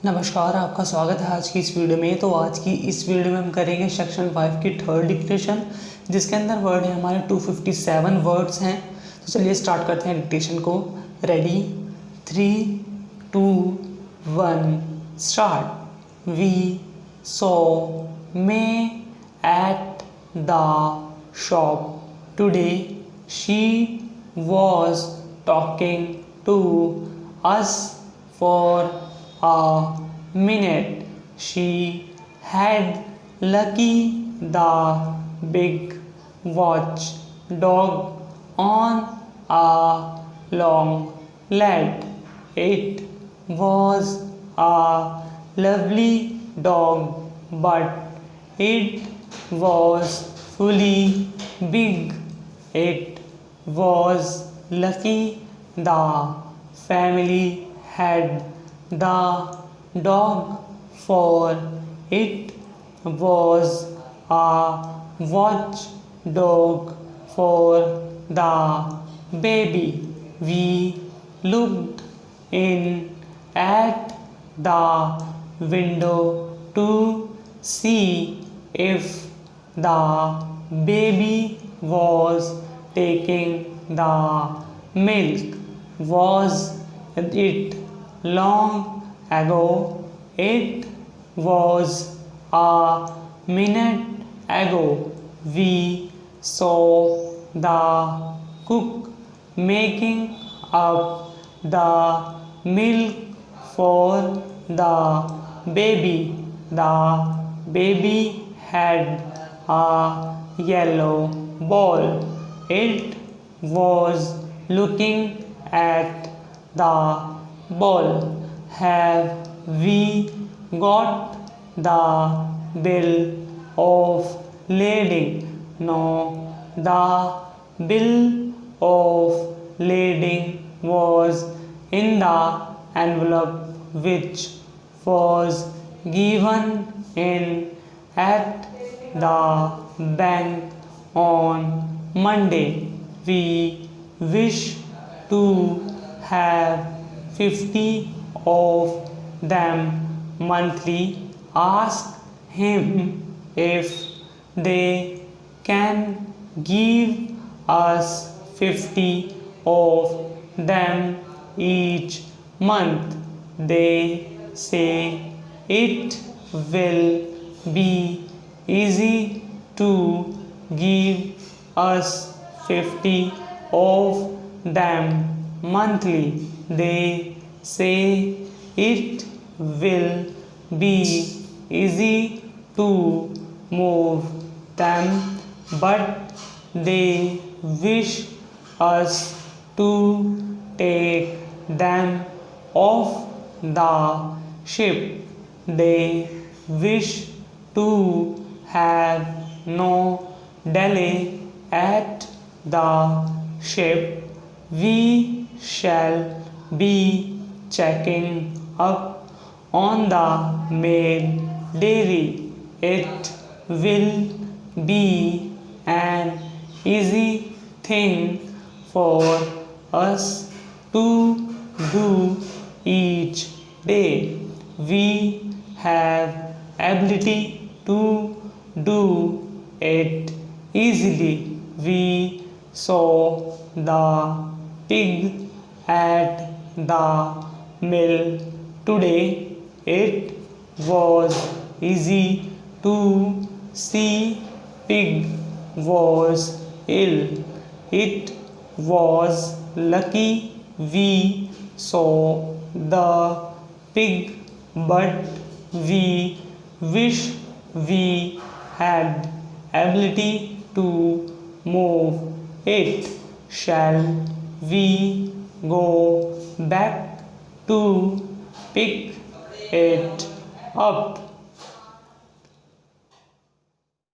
नमस्कार, आपका स्वागत है आज की इस वीडियो में। तो आज की इस वीडियो में हम करेंगे सेक्शन 5 की थर्ड डिक्टेशन, जिसके अंदर वर्ड है हमारे 257 वर्ड्स हैं। तो चलिए स्टार्ट करते हैं डिक्टेशन को। Ready, 3, 2, 1 start. We saw May at the shop today, she was talking to us for a minute. She had Lucky the big watch dog on a long lead. It was a lovely dog, but it was fully big. It was lucky the family had the dog, for it was a watch dog for the baby. We looked in at the window to see if the baby was taking the milk. Was it long ago? It was a minute ago. We saw the cook making up the milk for the baby. The baby had a yellow ball. It was looking at the ball. Have we got the bill of lading? No, the bill of lading was in the envelope which was given in at the bank on Monday. We wish to have 50 of them monthly. Ask him if they can give us 50 of them each month. They say it will be easy to give us 50 of them monthly. They say it will be easy to move them, but they wish us to take them off the ship. They wish to have no delay at the ship. We shall be checking up on the mail daily. It will be an easy thing for us to do each day. We have ability to do it easily. We saw the pig at the mill today. It was easy to see pig was ill. It was lucky we saw the pig, but we wish we had ability to move it. Shall we go back to pick it up?